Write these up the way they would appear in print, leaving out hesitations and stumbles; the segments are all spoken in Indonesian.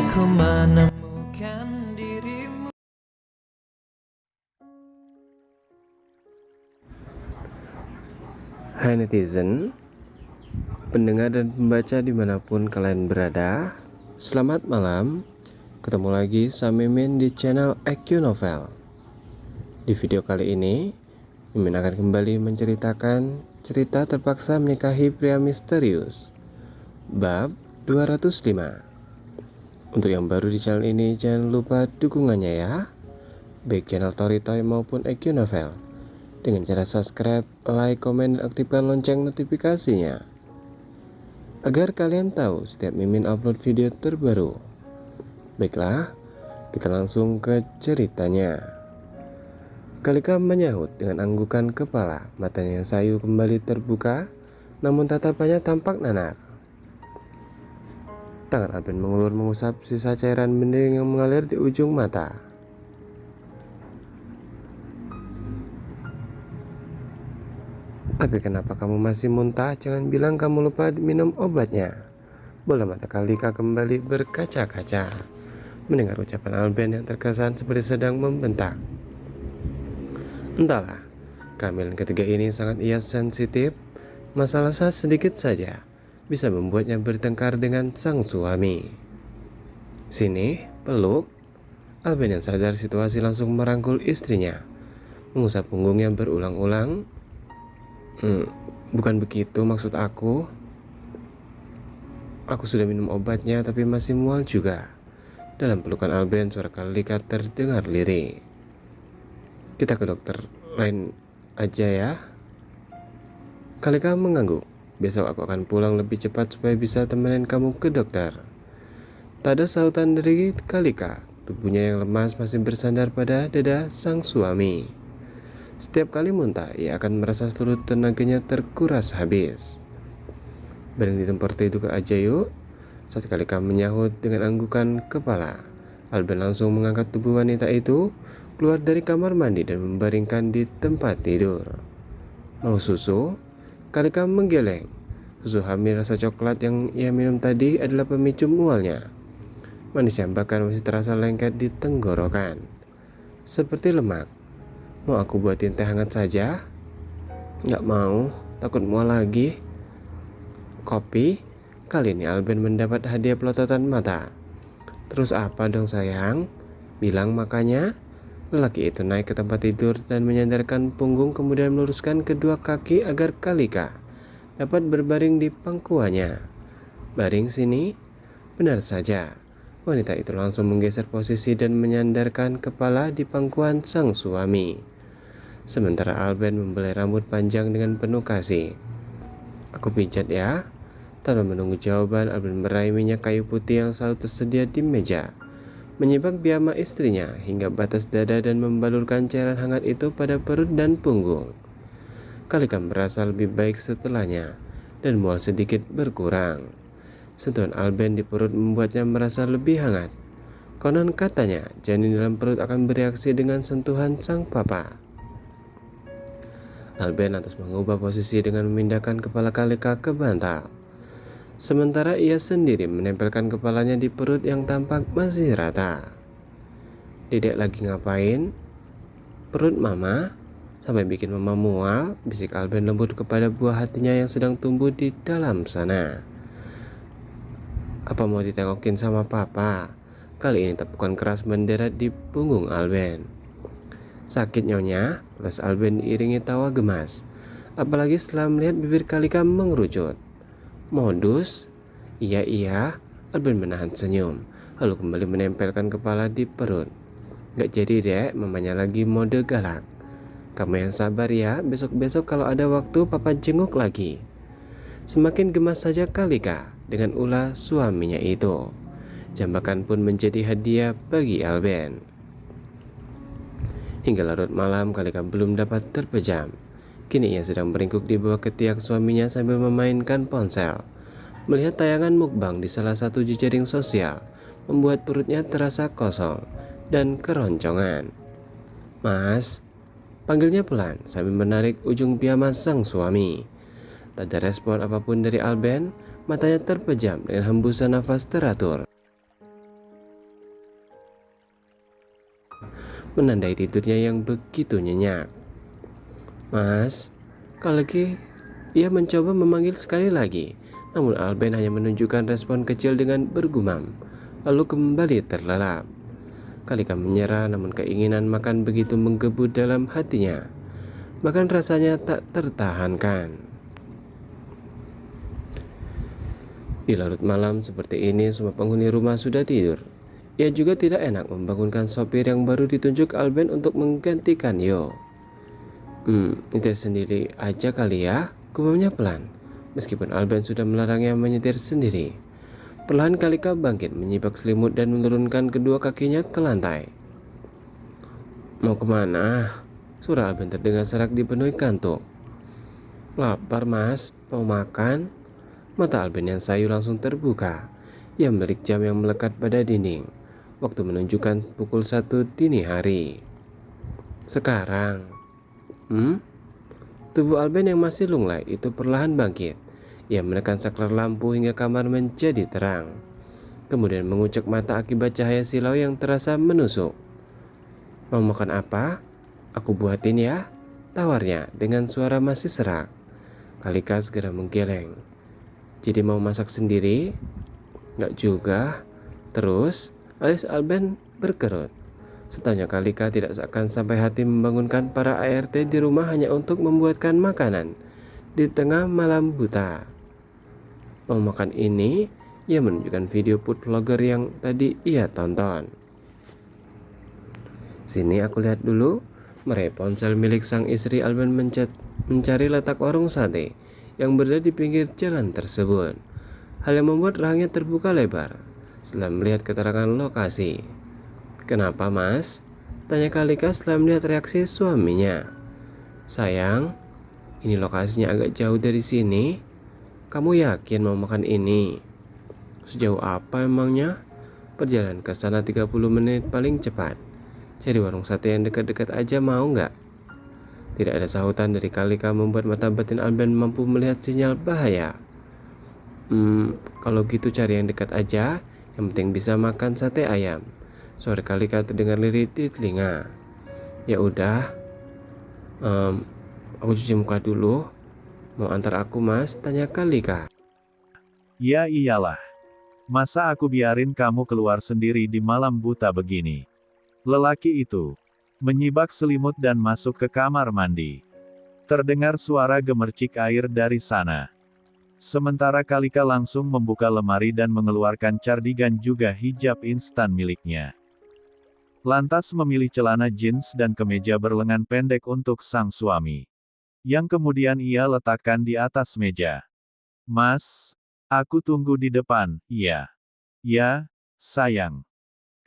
ku menemukan dirimu. Hai netizen, pendengar dan pembaca dimanapun kalian berada, selamat malam. Ketemu lagi sama Mimin di channel EQ Novel. Di video kali ini, Mimin akan kembali menceritakan cerita terpaksa menikahi pria misterius, bab 205. Untuk yang baru di channel ini, jangan lupa dukungannya ya, baik channel Storytime maupun EQ Novel, dengan cara subscribe, like, komen, dan aktifkan lonceng notifikasinya agar kalian tahu setiap Mimin upload video terbaru. Baiklah, kita langsung ke ceritanya. Kalika menyahut dengan anggukan kepala, matanya yang sayu kembali terbuka, namun tatapannya tampak nanar. Tangan Alben mengulur mengusap sisa cairan bening yang mengalir di ujung mata. Tapi kenapa kamu masih muntah? Jangan bilang kamu lupa minum obatnya. Bola mata Kalika kembali berkaca-kaca mendengar ucapan Alben yang terkesan seperti sedang membentak. Entahlah, kehamilan ketiga ini sangat ia sensitif. Masalah sedikit saja bisa membuatnya bertengkar dengan sang suami. Sini, peluk. Alben yang sadar situasi langsung merangkul istrinya, mengusap punggungnya berulang-ulang. Bukan begitu maksud aku. Aku sudah minum obatnya tapi masih mual juga. Dalam pelukan Alben, suara Kalika terdengar lirih. Kita ke dokter lain aja ya. Kalika mengangguk. Besok aku akan pulang lebih cepat supaya bisa temenin kamu ke dokter. Tak ada sautan dari Kalika. Tubuhnya yang lemas masih bersandar pada dada sang suami. Setiap kali muntah, ia akan merasa seluruh tenaganya terkuras habis. Berhenti tempat itu aja yuk. Saat Kalika menyahut dengan anggukan kepala, Alben langsung mengangkat tubuh wanita itu keluar dari kamar mandi dan membaringkan di tempat tidur. Mau susu? Kalika menggeleng. Susu hamil rasa coklat yang ia minum tadi adalah pemicu mualnya. Manis yang bahkan masih terasa lengket di tenggorokan, seperti lemak. Mau aku buatin teh hangat saja? Nggak mau, takut mual lagi. Kopi? Kali ini Alben mendapat hadiah pelototan mata. Terus apa dong sayang? Bilang makanya. Lelaki itu naik ke tempat tidur dan menyandarkan punggung, kemudian meluruskan kedua kaki agar Kalika dapat berbaring di pangkuannya. Baring sini? Benar saja. Wanita itu langsung menggeser posisi dan menyandarkan kepala di pangkuan sang suami. Sementara Alben membelai rambut panjang dengan penuh kasih. Aku pijat ya. Tanpa menunggu jawaban, Alben meraih minyak kayu putih yang selalu tersedia di meja, menyibak piyama istrinya hingga batas dada dan membalurkan cairan hangat itu pada perut dan punggung. Kalika merasa lebih baik setelahnya dan mual sedikit berkurang. Sentuhan Alben di perut membuatnya merasa lebih hangat. Konon katanya janin dalam perut akan bereaksi dengan sentuhan sang papa. Alben lantas mengubah posisi dengan memindahkan kepala Kalika ke bantal. Sementara ia sendiri menempelkan kepalanya di perut yang tampak masih rata. Dedek lagi ngapain? Perut mama? Sampai bikin mama mual, bisik Alben lembut kepada buah hatinya yang sedang tumbuh di dalam sana. Apa mau ditengokin sama papa? Kali ini tepukan keras mendarat di punggung Alben. Sakit nyonya? Ulas Alben diiringi tawa gemas, apalagi setelah melihat bibir Kalika mengerucut. Modus? Iya, Alben menahan senyum, lalu kembali menempelkan kepala di perut. Gak jadi dek, mamanya lagi mode galak. Kamu yang sabar ya, besok-besok kalau ada waktu papa jenguk lagi. Semakin gemas saja Kalika dengan ulah suaminya itu. Jambakan pun menjadi hadiah bagi Alben. Hingga larut malam Kalika belum dapat terpejam. Kini ia sedang meringkuk di bawah ketiak suaminya sambil memainkan ponsel. Melihat tayangan mukbang di salah satu jejaring sosial membuat perutnya terasa kosong dan keroncongan. Mas, panggilnya pelan sambil menarik ujung piyama sang suami. Tak ada respon apapun dari Alben, matanya terpejam dengan hembusan nafas teratur. menandai tidurnya yang begitu nyenyak. Mas, kalau lagi ia mencoba memanggil sekali lagi, namun Alben hanya menunjukkan respon kecil dengan bergumam, lalu kembali terlelap. Kalika menyerah, namun keinginan makan begitu menggebu dalam hatinya. Bahkan rasanya tak tertahankan. Di larut malam seperti ini, semua penghuni rumah sudah tidur. Ia juga tidak enak membangunkan sopir yang baru ditunjuk Alben untuk menggantikan Yo. Nyetir sendiri aja kali ya, gumamnya pelan. Meskipun Alben sudah melarangnya menyetir sendiri. Perlahan Kalika bangkit, menyibak selimut dan menurunkan kedua kakinya ke lantai. Mau kemana? Suara Alben terdengar serak dipenuhi kantuk. Lapar mas, mau makan? Mata Alben yang sayu langsung terbuka. Ia melirik jam yang melekat pada dinding. Waktu menunjukkan pukul 1 dini hari. Sekarang. Tubuh Alben yang masih lunglai itu perlahan bangkit. Ia menekan saklar lampu hingga kamar menjadi terang. Kemudian mengucek mata akibat cahaya silau yang terasa menusuk. Mau makan apa? Aku buatin ya, tawarnya dengan suara masih serak. Kalika segera menggeleng. Jadi mau masak sendiri? Nggak juga. Terus, alis Alben berkerut. Setanya Kalika tidak seakan sampai hati membangunkan para ART di rumah hanya untuk membuatkan makanan di tengah malam buta. Mau makan ini? Ia menunjukkan video food vlogger yang tadi ia tonton. Sini aku lihat dulu. Meraih ponsel milik sang istri, Alben mencari letak warung sate yang berada di pinggir jalan tersebut. Hal yang membuat rahangnya terbuka lebar setelah melihat keterangan lokasi. Kenapa mas? Tanya Kalika setelah melihat reaksi suaminya. Sayang, ini lokasinya agak jauh dari sini. Kamu yakin mau makan ini? Sejauh apa emangnya? Perjalanan ke sana 30 menit paling cepat. Cari warung sate yang dekat-dekat aja mau nggak? Tidak ada sahutan dari Kalika membuat mata batin Alben mampu melihat sinyal bahaya. Kalau gitu cari yang dekat aja. Yang penting bisa makan sate ayam. Suara Kalika terdengar lirih di telinga. Ya udah, aku cuci muka dulu. Mau antar aku mas? Tanya Kalika. Ya iyalah. Masa aku biarin kamu keluar sendiri di malam buta begini? Lelaki itu menyibak selimut dan masuk ke kamar mandi. Terdengar suara gemercik air dari sana. Sementara Kalika langsung membuka lemari dan mengeluarkan cardigan juga hijab instan miliknya. Lantas memilih celana jeans dan kemeja berlengan pendek untuk sang suami. Yang kemudian ia letakkan di atas meja. Mas, aku tunggu di depan, ya. Ya, sayang.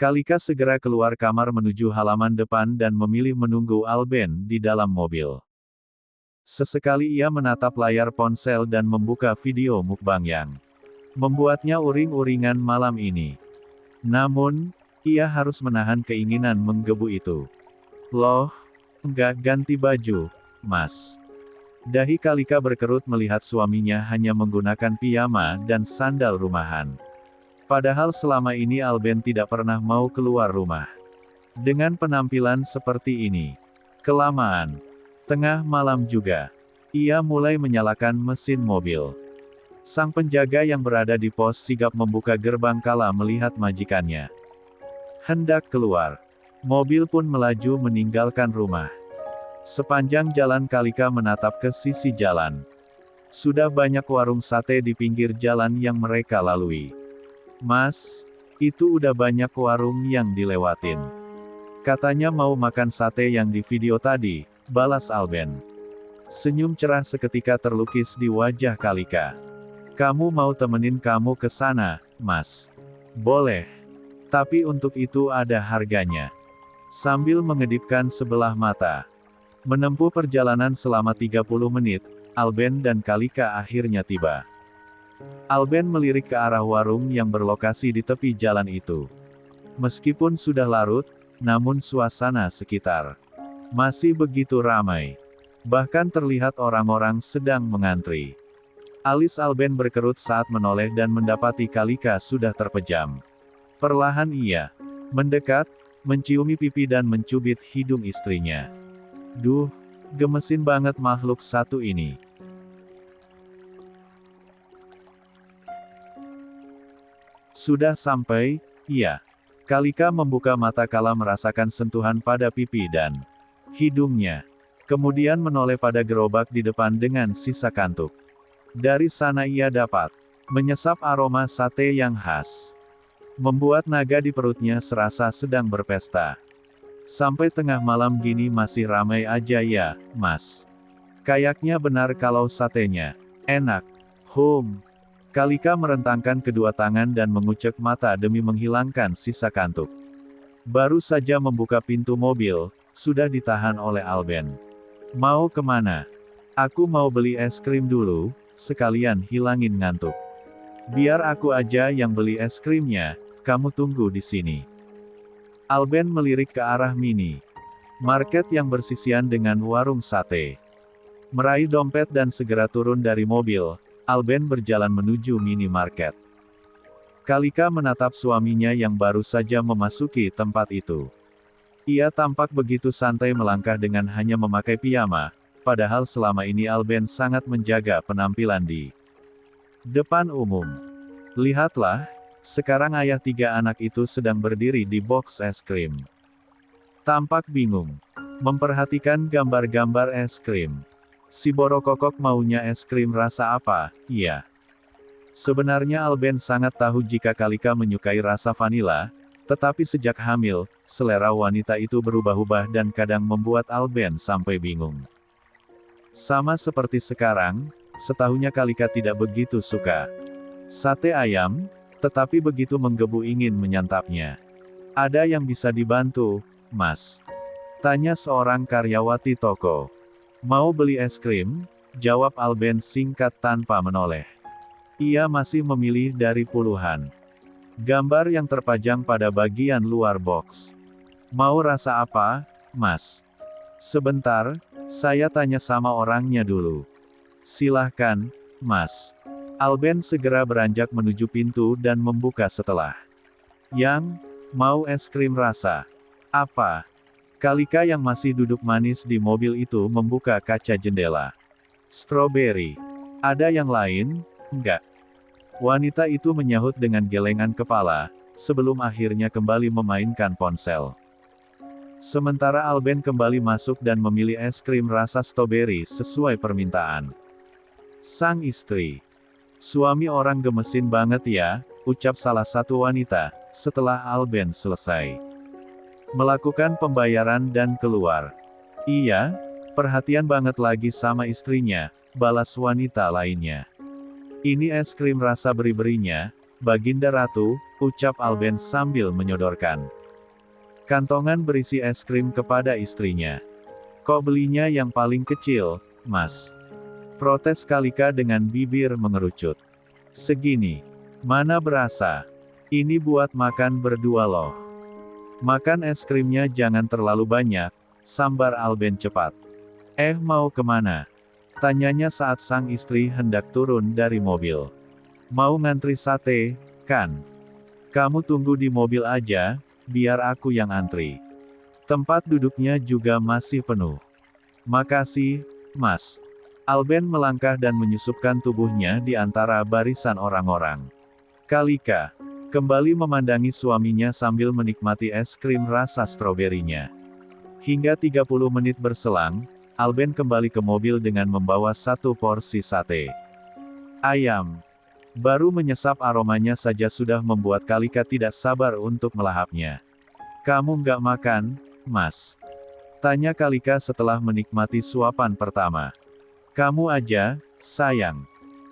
Kalika segera keluar kamar menuju halaman depan dan memilih menunggu Alben di dalam mobil. Sesekali ia menatap layar ponsel dan membuka video mukbang yang membuatnya uring-uringan malam ini. Namun, ia harus menahan keinginan menggebu itu. Loh, enggak ganti baju, mas. Dahi Kalika berkerut melihat suaminya hanya menggunakan piyama dan sandal rumahan. Padahal selama ini Alben tidak pernah mau keluar rumah. Dengan penampilan seperti ini, kelamaan. Tengah malam juga, ia mulai menyalakan mesin mobil. Sang penjaga yang berada di pos sigap membuka gerbang kala melihat majikannya hendak keluar. Mobil pun melaju meninggalkan rumah. Sepanjang jalan Kalika menatap ke sisi jalan. Sudah banyak warung sate di pinggir jalan yang mereka lalui. Mas, itu udah banyak warung yang dilewatin. Katanya mau makan sate yang di video tadi, balas Alben. Senyum cerah seketika terlukis di wajah Kalika. Kamu mau temenin kamu ke sana, mas? Boleh. Tapi untuk itu ada harganya. Sambil mengedipkan sebelah mata. Menempuh perjalanan selama 30 menit, Alben dan Kalika akhirnya tiba. Alben melirik ke arah warung yang berlokasi di tepi jalan itu. Meskipun sudah larut, namun suasana sekitar masih begitu ramai. Bahkan terlihat orang-orang sedang mengantri. Alis Alben berkerut saat menoleh dan mendapati Kalika sudah terpejam. Perlahan ia mendekat, menciumi pipi dan mencubit hidung istrinya. Duh, gemesin banget makhluk satu ini. Sudah sampai, iya. Kalika membuka mata kala merasakan sentuhan pada pipi dan hidungnya. Kemudian menoleh pada gerobak di depan dengan sisa kantuk. Dari sana ia dapat menyesap aroma sate yang khas. Membuat naga di perutnya serasa sedang berpesta. Sampai tengah malam gini masih ramai aja ya, Mas. Kayaknya benar kalau satenya enak. Kalika merentangkan kedua tangan dan mengucek mata demi menghilangkan sisa kantuk. Baru saja membuka pintu mobil, sudah ditahan oleh Alben. Mau kemana? Aku mau beli es krim dulu, sekalian hilangin ngantuk. Biar aku aja yang beli es krimnya, kamu tunggu di sini. Alben melirik ke arah mini market yang bersisian dengan warung sate. Meraih dompet dan segera turun dari mobil, Alben berjalan menuju minimarket. Kalika menatap suaminya yang baru saja memasuki tempat itu. Ia tampak begitu santai melangkah dengan hanya memakai piyama, padahal selama ini Alben sangat menjaga penampilan di depan umum. Lihatlah, sekarang ayah tiga anak itu sedang berdiri di box es krim. Tampak bingung, memperhatikan gambar-gambar es krim. Si Borokokok maunya es krim rasa apa, iya. Sebenarnya Alben sangat tahu jika Kalika menyukai rasa vanila, tetapi sejak hamil, selera wanita itu berubah-ubah dan kadang membuat Alben sampai bingung. Sama seperti sekarang, setahunya Kalika tidak begitu suka sate ayam, tetapi begitu menggebu ingin menyantapnya. Ada yang bisa dibantu, Mas? Tanya seorang karyawati toko. Mau beli es krim? Jawab Alben singkat tanpa menoleh. Ia masih memilih dari puluhan gambar yang terpajang pada bagian luar box. Mau rasa apa, Mas? Sebentar, saya tanya sama orangnya dulu. Silahkan, Mas. Alben segera beranjak menuju pintu dan membuka setelah. Yang, mau es krim rasa apa? Kalika yang masih duduk manis di mobil itu membuka kaca jendela. Strawberry. Ada yang lain? Enggak. Wanita itu menyahut dengan gelengan kepala, sebelum akhirnya kembali memainkan ponsel. Sementara Alben kembali masuk dan memilih es krim rasa strawberry sesuai permintaan sang istri. Suami orang gemesin banget ya, ucap salah satu wanita, setelah Alben selesai melakukan pembayaran dan keluar. Iya, perhatian banget lagi sama istrinya, balas wanita lainnya. Ini es krim rasa beri-berinya, Baginda Ratu, ucap Alben sambil menyodorkan kantongan berisi es krim kepada istrinya. Kok belinya yang paling kecil, Mas? Protes Kalika dengan bibir mengerucut. Segini. Mana berasa? Ini buat makan berdua loh. Makan es krimnya jangan terlalu banyak, sambar Alben cepat. Mau kemana? Tanyanya saat sang istri hendak turun dari mobil. Mau ngantri sate, kan? Kamu tunggu di mobil aja, biar aku yang antri. Tempat duduknya juga masih penuh. Makasih, Mas. Alben melangkah dan menyusupkan tubuhnya di antara barisan orang-orang. Kalika kembali memandangi suaminya sambil menikmati es krim rasa stroberinya. Hingga 30 menit berselang, Alben kembali ke mobil dengan membawa satu porsi sate ayam. Baru menyesap aromanya saja sudah membuat Kalika tidak sabar untuk melahapnya. Kamu nggak makan, Mas? Tanya Kalika setelah menikmati suapan pertama. Kamu aja, sayang.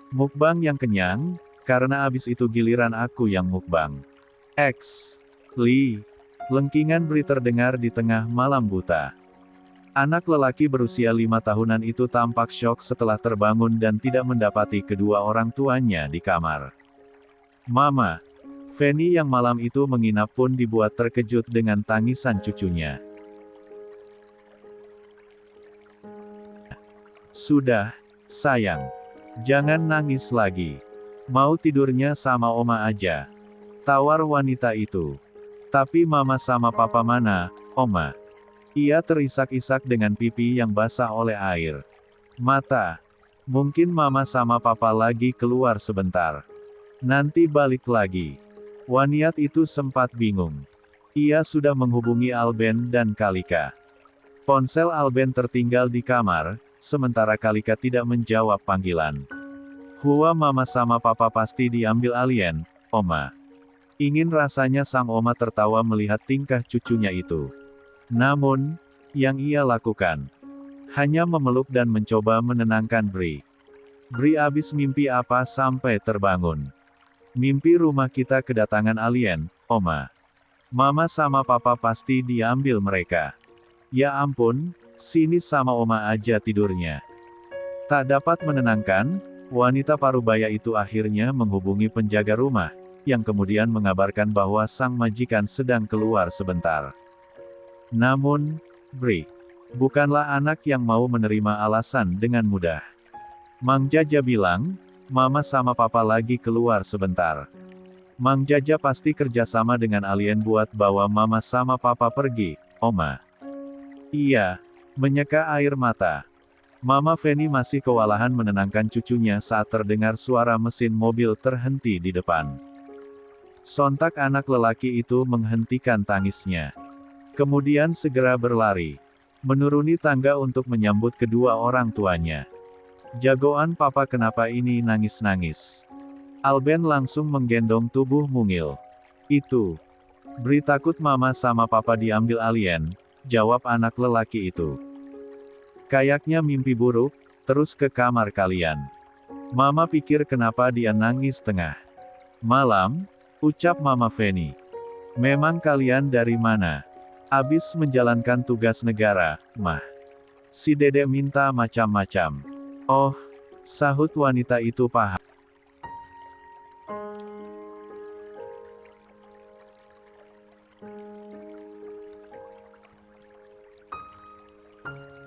Mukbang yang kenyang, karena abis itu giliran aku yang mukbang. Lengkingan Bri terdengar di tengah malam buta. Anak lelaki berusia 5 tahunan itu tampak syok setelah terbangun dan tidak mendapati kedua orang tuanya di kamar. Mama. Feni yang malam itu menginap pun dibuat terkejut dengan tangisan cucunya. Sudah, sayang. Jangan nangis lagi. Mau tidurnya sama Oma aja. Tawar wanita itu. Tapi mama sama papa mana, Oma? Ia terisak-isak dengan pipi yang basah oleh air mata. Mungkin mama sama papa lagi keluar sebentar. Nanti balik lagi. Wanita itu sempat bingung. Ia sudah menghubungi Alben dan Kalika. Ponsel Alben tertinggal di kamar, sementara Kalika tidak menjawab panggilan. Hua mama sama papa pasti diambil alien, Oma. Ingin rasanya sang Oma tertawa melihat tingkah cucunya itu. Namun, yang ia lakukan hanya memeluk dan mencoba menenangkan Bri. Bri abis mimpi apa sampai terbangun? Mimpi rumah kita kedatangan alien, Oma. Mama sama papa pasti diambil mereka. Ya ampun, sini sama Oma aja tidurnya. Tak dapat menenangkan, wanita parubaya itu akhirnya menghubungi penjaga rumah, yang kemudian mengabarkan bahwa sang majikan sedang keluar sebentar. Namun, Bri bukanlah anak yang mau menerima alasan dengan mudah. Mang Jaja bilang, mama sama papa lagi keluar sebentar. Mang Jaja pasti kerjasama dengan alien buat bawa mama sama papa pergi, Oma. Iya, menyeka air mata. Mama Feni masih kewalahan menenangkan cucunya saat terdengar suara mesin mobil terhenti di depan. Sontak anak lelaki itu menghentikan tangisnya. Kemudian segera berlari. Menuruni tangga untuk menyambut kedua orang tuanya. Jagoan papa kenapa ini nangis-nangis? Alben langsung menggendong tubuh mungil. Itu. Bri takut mama sama papa diambil alien, jawab anak lelaki itu. Kayaknya mimpi buruk, terus ke kamar kalian. Mama pikir kenapa dia nangis tengah malam, ucap Mama Feni. Memang kalian dari mana? Abis menjalankan tugas negara, Mah. Si Dedek minta macam-macam. Oh, sahut wanita itu paham.